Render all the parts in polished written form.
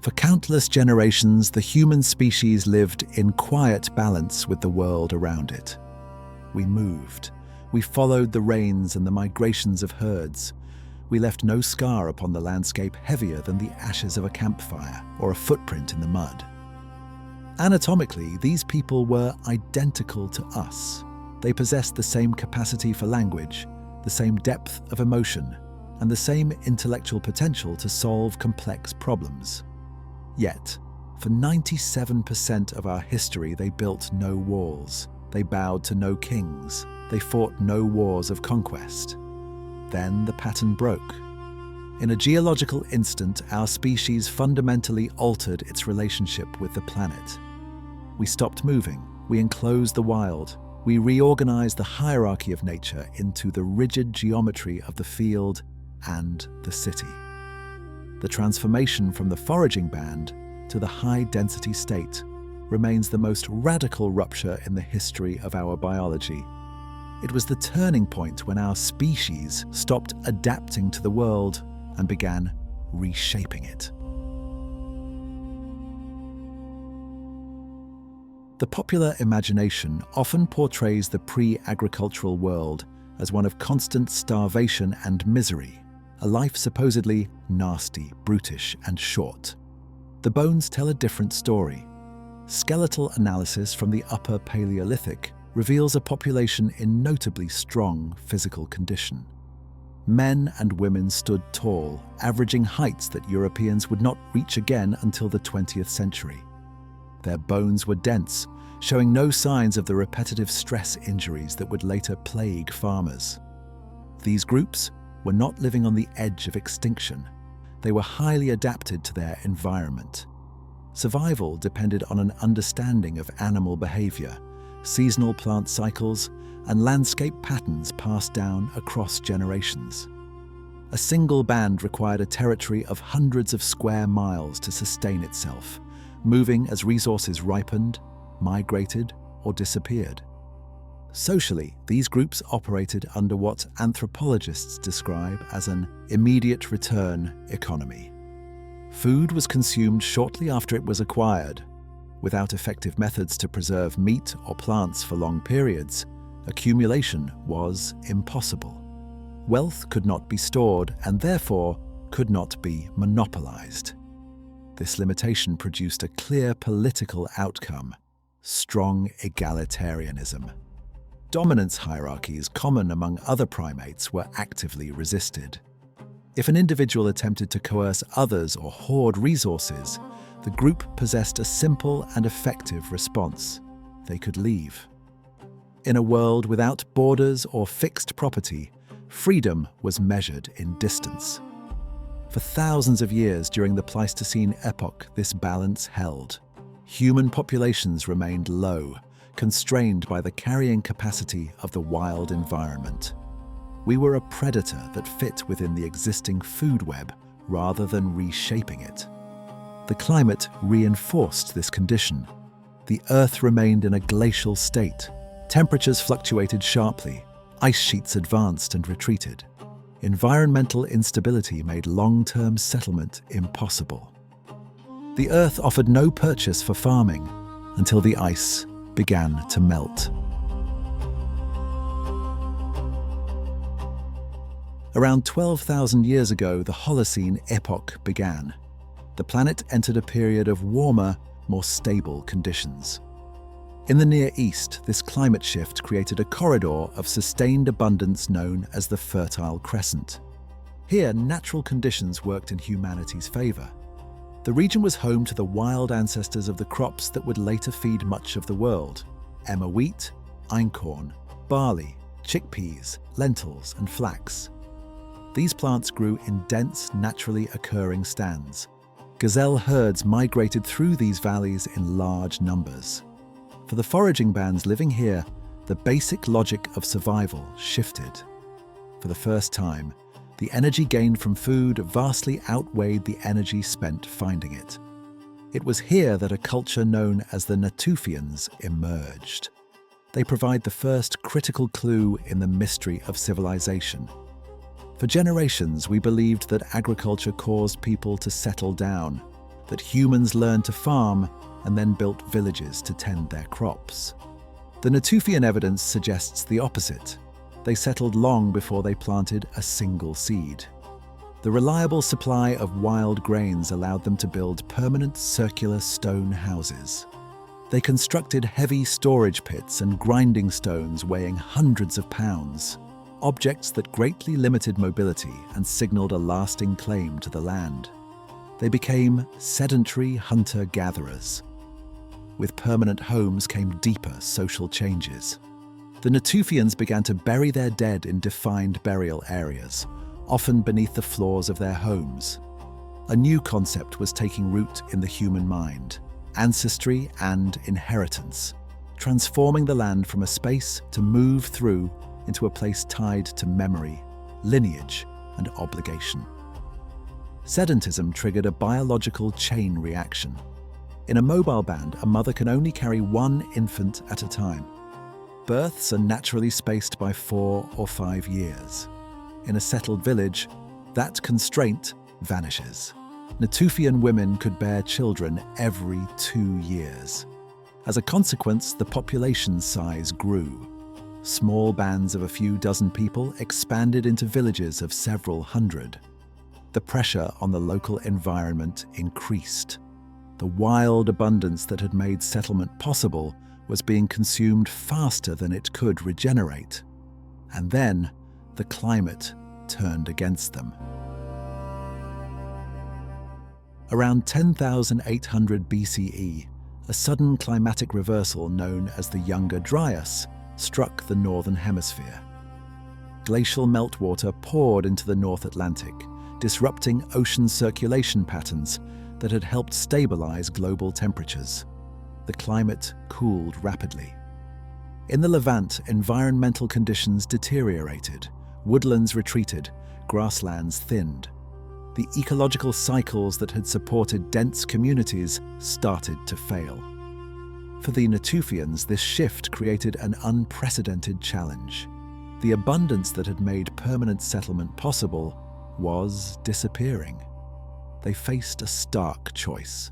For countless generations, the human species lived in quiet balance with the world around it. We moved. We followed the rains and the migrations of herds. We left no scar upon the landscape heavier than the ashes of a campfire or a footprint in the mud. Anatomically, these people were identical to us. They possessed the same capacity for language, the same depth of emotion, and the same intellectual potential to solve complex problems. Yet, for 97% of our history, they built no walls. They bowed to no kings. They fought no wars of conquest. Then the pattern broke. In a geological instant, our species fundamentally altered its relationship with the planet. We stopped moving. We enclosed the wild. We reorganized the hierarchy of nature into the rigid geometry of the field and the city. The transformation from the foraging band to the high-density state remains the most radical rupture in the history of our biology. It was the turning point when our species stopped adapting to the world and began reshaping it. The popular imagination often portrays the pre-agricultural world as one of constant starvation and misery, a life supposedly nasty, brutish, and short. The bones tell a different story. Skeletal analysis from the Upper Paleolithic reveals a population in notably strong physical condition. Men and women stood tall, averaging heights that Europeans would not reach again until the 20th century. Their bones were dense, showing no signs of the repetitive stress injuries that would later plague farmers. These groups were not living on the edge of extinction. They were highly adapted to their environment. Survival depended on an understanding of animal behavior, seasonal plant cycles, and landscape patterns passed down across generations. A single band required a territory of hundreds of square miles to sustain itself, moving as resources ripened, migrated, or disappeared. Socially, these groups operated under what anthropologists describe as an immediate return economy. Food was consumed shortly after it was acquired. Without effective methods to preserve meat or plants for long periods, accumulation was impossible. Wealth could not be stored and therefore could not be monopolized. This limitation produced a clear political outcome: strong egalitarianism. Dominance hierarchies common among other primates were actively resisted. If an individual attempted to coerce others or hoard resources, the group possessed a simple and effective response: they could leave. In a world without borders or fixed property, freedom was measured in distance. For thousands of years during the Pleistocene epoch, this balance held. Human populations remained low, constrained by the carrying capacity of the wild environment. We were a predator that fit within the existing food web rather than reshaping it. The climate reinforced this condition. The Earth remained in a glacial state. Temperatures fluctuated sharply. Ice sheets advanced and retreated. Environmental instability made long-term settlement impossible. The Earth offered no purchase for farming until the ice began to melt. Around 12,000 years ago, the Holocene epoch began. The planet entered a period of warmer, more stable conditions. In the Near East, this climate shift created a corridor of sustained abundance known as the Fertile Crescent. Here, natural conditions worked in humanity's favor. The region was home to the wild ancestors of the crops that would later feed much of the world: emmer wheat, einkorn, barley, chickpeas, lentils, and flax. These plants grew in dense, naturally occurring stands. Gazelle herds migrated through these valleys in large numbers. For the foraging bands living here, the basic logic of survival shifted. For the first time, the energy gained from food vastly outweighed the energy spent finding it. It was here that a culture known as the Natufians emerged. They provide the first critical clue in the mystery of civilization. For generations, we believed that agriculture caused people to settle down. that humans learned to farm and then built villages to tend their crops. The Natufian evidence suggests the opposite. They settled long before they planted a single seed. The reliable supply of wild grains allowed them to build permanent circular stone houses. They constructed heavy storage pits and grinding stones weighing hundreds of pounds, objects that greatly limited mobility and signaled a lasting claim to the land. They became sedentary hunter-gatherers. With permanent homes came deeper social changes. The Natufians began to bury their dead in defined burial areas, often beneath the floors of their homes. A new concept was taking root in the human mind: ancestry and inheritance, transforming the land from a space to move through into a place tied to memory, lineage, and obligation. Sedentism triggered a biological chain reaction. In a mobile band, a mother can only carry one infant at a time. Births are naturally spaced by 4 or 5 years. In a settled village, that constraint vanishes. Natufian women could bear children every 2 years. As a consequence, the population size grew. Small bands of a few dozen people expanded into villages of several hundred. The pressure on the local environment increased. The wild abundance that had made settlement possible was being consumed faster than it could regenerate. And then, the climate turned against them. Around 10,800 BCE, a sudden climatic reversal known as the Younger Dryas struck the northern hemisphere. Glacial meltwater poured into the North Atlantic, disrupting ocean circulation patterns that had helped stabilize global temperatures. The climate cooled rapidly. In the Levant, environmental conditions deteriorated, woodlands retreated, grasslands thinned. The ecological cycles that had supported dense communities started to fail. For the Natufians, this shift created an unprecedented challenge. The abundance that had made permanent settlement possible was disappearing. They faced a stark choice.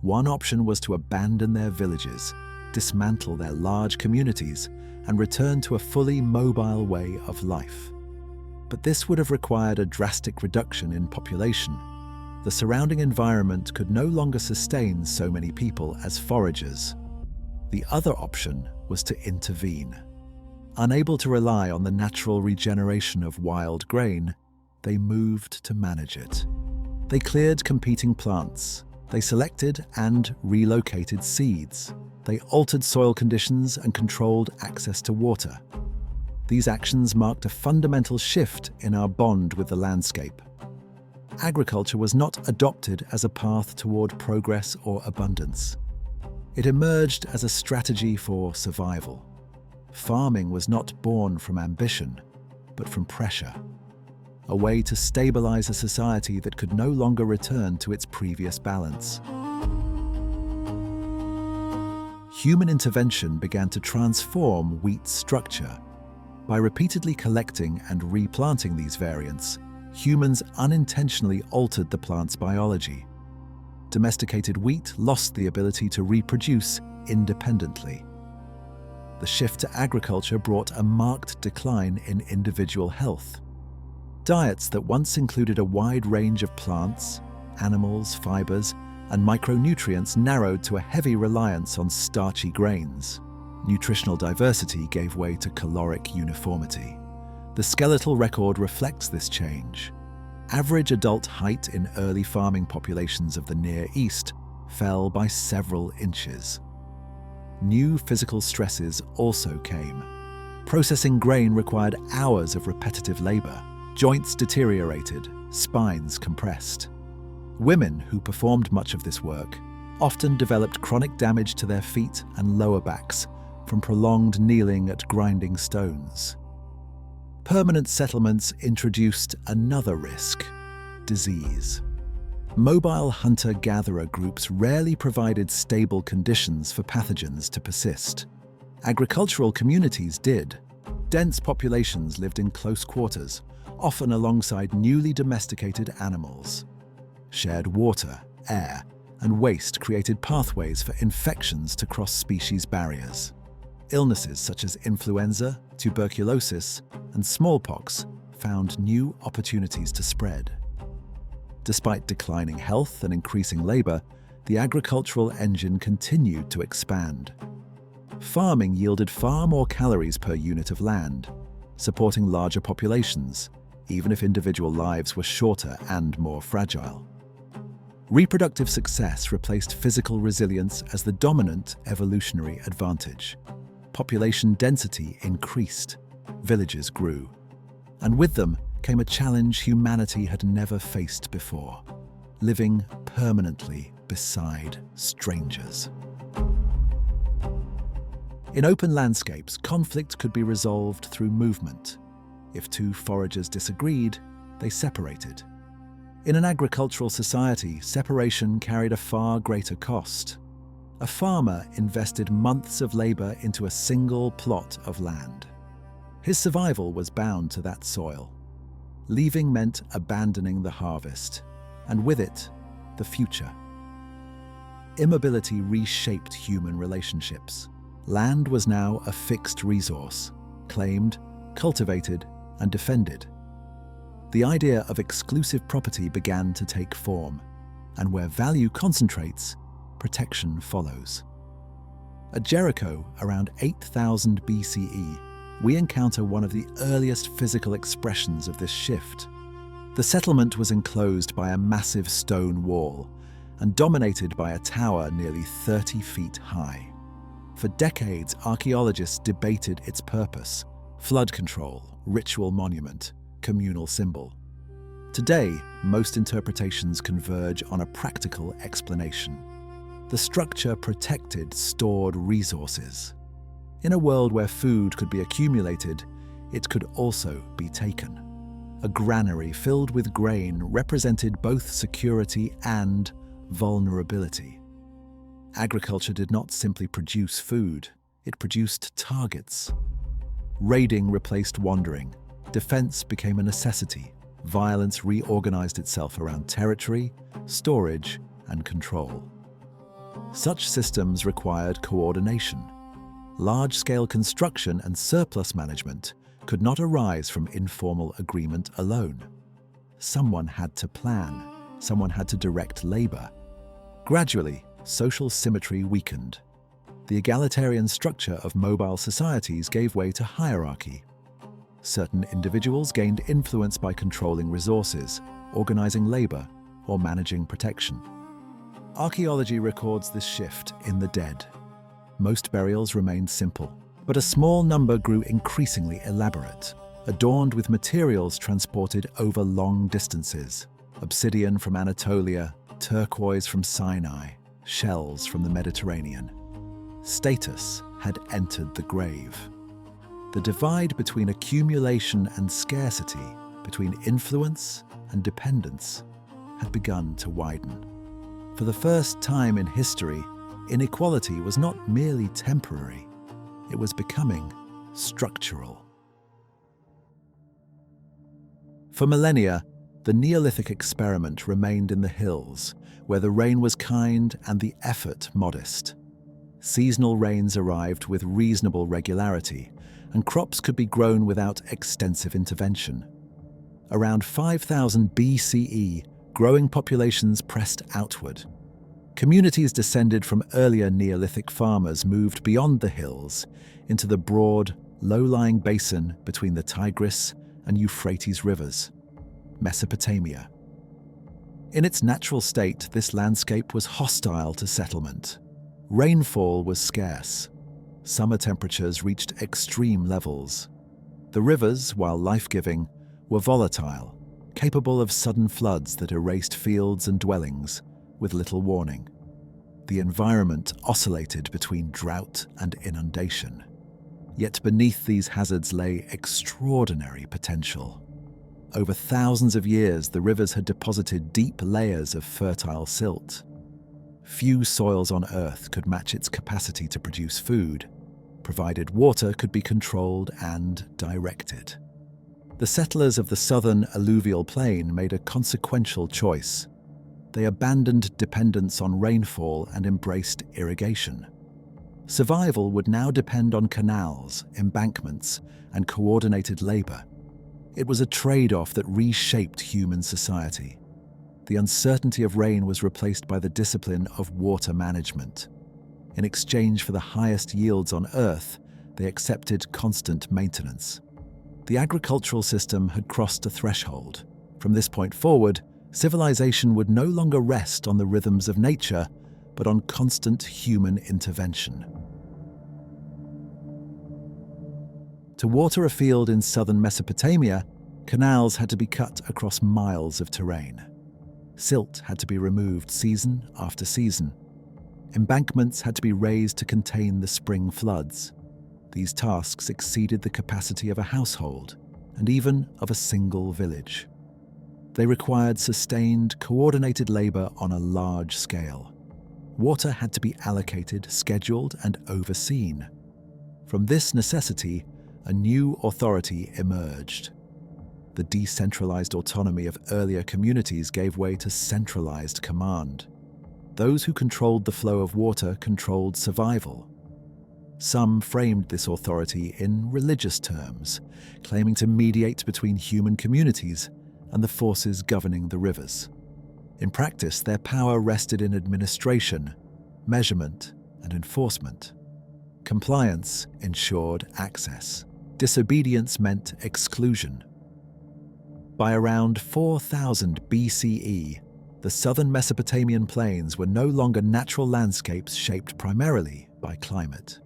One option was to abandon their villages, dismantle their large communities, and return to a fully mobile way of life. But this would have required a drastic reduction in population. The surrounding environment could no longer sustain so many people as foragers. The other option was to intervene. Unable to rely on the natural regeneration of wild grain, they moved to manage it. They cleared competing plants. They selected and relocated seeds. They altered soil conditions and controlled access to water. These actions marked a fundamental shift in our bond with the landscape. Agriculture was not adopted as a path toward progress or abundance. It emerged as a strategy for survival. Farming was not born from ambition, but from pressure. A way to stabilize a society that could no longer return to its previous balance. Human intervention began to transform wheat's structure. By repeatedly collecting and replanting these variants, humans unintentionally altered the plant's biology. Domesticated wheat lost the ability to reproduce independently. The shift to agriculture brought a marked decline in individual health. Diets that once included a wide range of plants, animals, fibers, and micronutrients narrowed to a heavy reliance on starchy grains. Nutritional diversity gave way to caloric uniformity. The skeletal record reflects this change. Average adult height in early farming populations of the Near East fell by several inches. New physical stresses also came. Processing grain required hours of repetitive labor. Joints deteriorated, spines compressed. Women who performed much of this work often developed chronic damage to their feet and lower backs from prolonged kneeling at grinding stones. Permanent settlements introduced another risk: disease. Mobile hunter-gatherer groups rarely provided stable conditions for pathogens to persist. Agricultural communities did. Dense populations lived in close quarters, often alongside newly domesticated animals. Shared water, air, and waste created pathways for infections to cross species barriers. Illnesses such as influenza, tuberculosis, and smallpox found new opportunities to spread. Despite declining health and increasing labor, the agricultural engine continued to expand. Farming yielded far more calories per unit of land, supporting larger populations, even if individual lives were shorter and more fragile. Reproductive success replaced physical resilience as the dominant evolutionary advantage. Population density increased, villages grew, and with them came a challenge humanity had never faced before: living permanently beside strangers. In open landscapes, conflict could be resolved through movement. If two foragers disagreed, they separated. In an agricultural society, separation carried a far greater cost. A farmer invested months of labor into a single plot of land. His survival was bound to that soil. Leaving meant abandoning the harvest, and with it, the future. Immobility reshaped human relationships. Land was now a fixed resource, claimed, cultivated, and defended. The idea of exclusive property began to take form, and where value concentrates, protection follows. At Jericho, around 8000 BCE, we encounter one of the earliest physical expressions of this shift. The settlement was enclosed by a massive stone wall and dominated by a tower nearly 30 feet high. For decades, archaeologists debated its purpose: flood control, ritual monument, communal symbol. Today, most interpretations converge on a practical explanation. The structure protected stored resources. In a world where food could be accumulated, it could also be taken. A granary filled with grain represented both security and vulnerability. Agriculture did not simply produce food, it produced targets. Raiding replaced wandering. Defense became a necessity. Violence reorganized itself around territory, storage, and control. Such systems required coordination. Large-scale construction and surplus management could not arise from informal agreement alone. Someone had to plan. Someone had to direct labor. Gradually, social symmetry weakened. The egalitarian structure of mobile societies gave way to hierarchy. Certain individuals gained influence by controlling resources, organizing labor, or managing protection. Archaeology records this shift in the dead. Most burials remained simple, but a small number grew increasingly elaborate, adorned with materials transported over long distances: obsidian from Anatolia, turquoise from Sinai, shells from the Mediterranean. Status had entered the grave. The divide between accumulation and scarcity, between influence and dependence, had begun to widen. For the first time in history, inequality was not merely temporary, it was becoming structural. For millennia, the Neolithic experiment remained in the hills, where the rain was kind and the effort modest. Seasonal rains arrived with reasonable regularity, and crops could be grown without extensive intervention. Around 5000 BCE, growing populations pressed outward. Communities descended from earlier Neolithic farmers moved beyond the hills into the broad, low-lying basin between the Tigris and Euphrates rivers, Mesopotamia. In its natural state, this landscape was hostile to settlement. Rainfall was scarce. Summer temperatures reached extreme levels. The rivers, while life-giving, were volatile, capable of sudden floods that erased fields and dwellings with little warning. The environment oscillated between drought and inundation. Yet beneath these hazards lay extraordinary potential. Over thousands of years, the rivers had deposited deep layers of fertile silt. Few soils on Earth could match its capacity to produce food, provided water could be controlled and directed. The settlers of the southern alluvial plain made a consequential choice: they abandoned dependence on rainfall and embraced irrigation. Survival would now depend on canals, embankments, and coordinated labor. It was a trade-off that reshaped human society. The uncertainty of rain was replaced by the discipline of water management. In exchange for the highest yields on Earth, they accepted constant maintenance. The agricultural system had crossed a threshold. From this point forward, civilization would no longer rest on the rhythms of nature, but on constant human intervention. To water a field in southern Mesopotamia, canals had to be cut across miles of terrain. Silt had to be removed season after season. Embankments had to be raised to contain the spring floods. These tasks exceeded the capacity of a household, and even of a single village. They required sustained, coordinated labor on a large scale. Water had to be allocated, scheduled, and overseen. From this necessity, a new authority emerged. The decentralized autonomy of earlier communities gave way to centralized command. Those who controlled the flow of water controlled survival. Some framed this authority in religious terms, claiming to mediate between human communities and the forces governing the rivers. In practice, their power rested in administration, measurement, and enforcement. Compliance ensured access. Disobedience meant exclusion. By around 4000 BCE, the southern Mesopotamian plains were no longer natural landscapes shaped primarily by climate.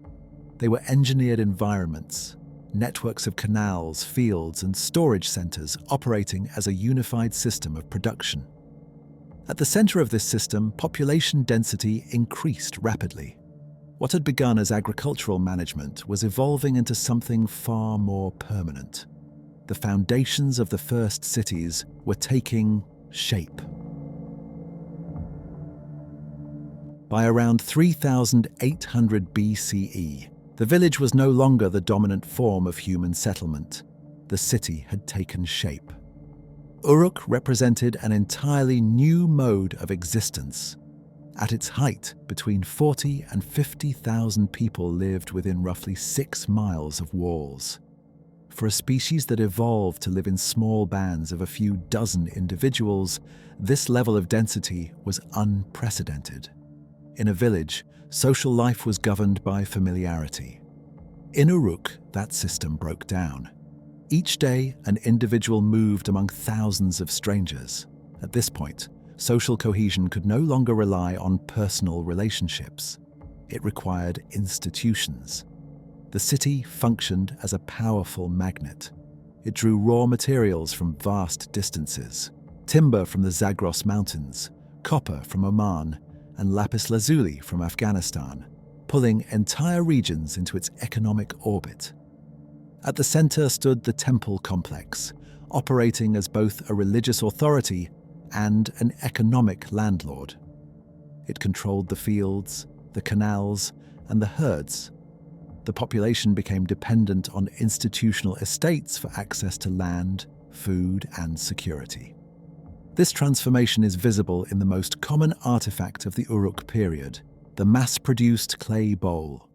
They were engineered environments, networks of canals, fields, and storage centers operating as a unified system of production. At the center of this system, population density increased rapidly. What had begun as agricultural management was evolving into something far more permanent. The foundations of the first cities were taking shape. By around 3800 BCE, the village was no longer the dominant form of human settlement. The city had taken shape. Uruk represented an entirely new mode of existence. At its height, between 40 and 50,000 people lived within roughly 6 miles of walls. For a species that evolved to live in small bands of a few dozen individuals, this level of density was unprecedented. In a village, social life was governed by familiarity. In Uruk, that system broke down. Each day, an individual moved among thousands of strangers. At this point, social cohesion could no longer rely on personal relationships. It required institutions. The city functioned as a powerful magnet. It drew raw materials from vast distances, timber from the Zagros Mountains, copper from Oman, and lapis lazuli from Afghanistan, pulling entire regions into its economic orbit. At the center stood the temple complex, operating as both a religious authority and an economic landlord. It controlled the fields, the canals, and the herds. The population became dependent on institutional estates for access to land, food, and security. This transformation is visible in the most common artifact of the Uruk period, the mass-produced clay bowl.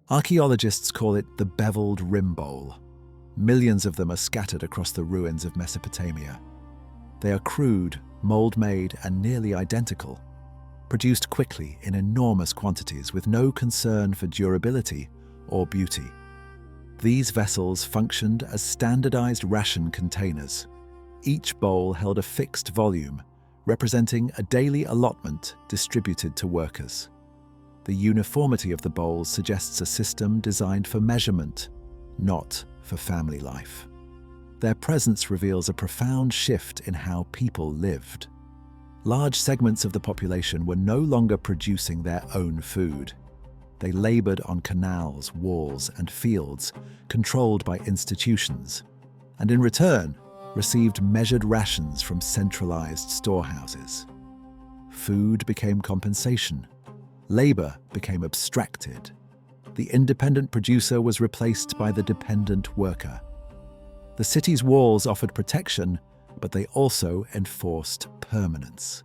Archaeologists call it the beveled rim bowl. Millions of them are scattered across the ruins of Mesopotamia. They are crude, mold-made, and nearly identical, produced quickly in enormous quantities with no concern for durability or beauty. These vessels functioned as standardized ration containers. Each bowl held a fixed volume, representing a daily allotment distributed to workers. The uniformity of the bowls suggests a system designed for measurement, not for family life. Their presence reveals a profound shift in how people lived. Large segments of the population were no longer producing their own food. They labored on canals, walls, and fields controlled by institutions, and in return, received measured rations from centralized storehouses. Food became compensation. Labor became abstracted. The independent producer was replaced by the dependent worker. The city's walls offered protection, but they also enforced permanence.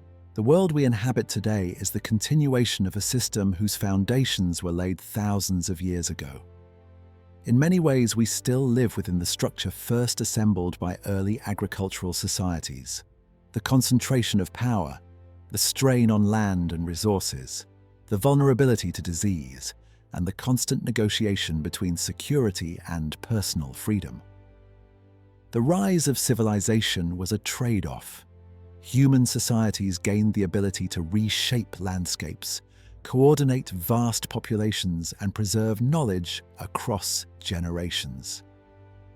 The world we inhabit today is the continuation of a system whose foundations were laid thousands of years ago. In many ways, we still live within the structure first assembled by early agricultural societies. The concentration of power, the strain on land and resources, the vulnerability to disease, and the constant negotiation between security and personal freedom. The rise of civilization was a trade-off. Human societies gained the ability to reshape landscapes, coordinate vast populations, and preserve knowledge across generations.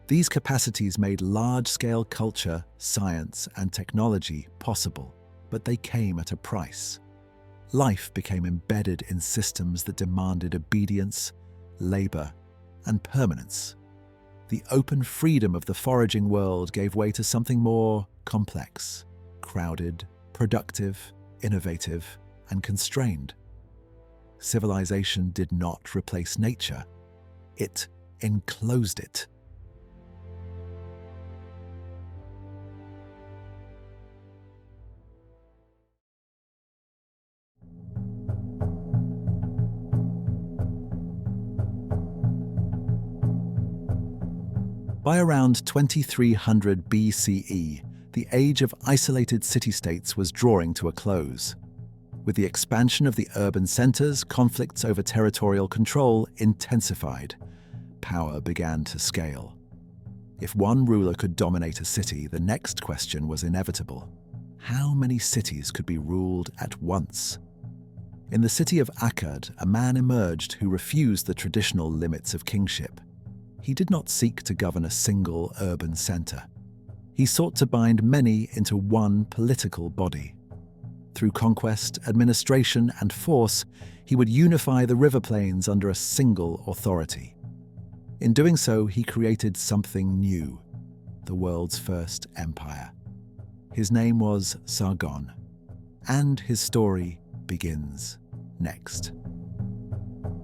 These capacities made large-scale culture, science, and technology possible, but they came at a price. Life became embedded in systems that demanded obedience, labor, and permanence. The open freedom of the foraging world gave way to something more complex, crowded, productive, innovative, and constrained. Civilization did not replace nature. It enclosed it. By around 2300 BCE, the age of isolated city-states was drawing to a close. With the expansion of the urban centers, conflicts over territorial control intensified. Power began to scale. If one ruler could dominate a city, the next question was inevitable. How many cities could be ruled at once? In the city of Akkad, a man emerged who refused the traditional limits of kingship. He did not seek to govern a single urban center. He sought to bind many into one political body. Through conquest, administration, and force, he would unify the river plains under a single authority. In doing so, he created something new, the world's first empire. His name was Sargon, and his story begins next.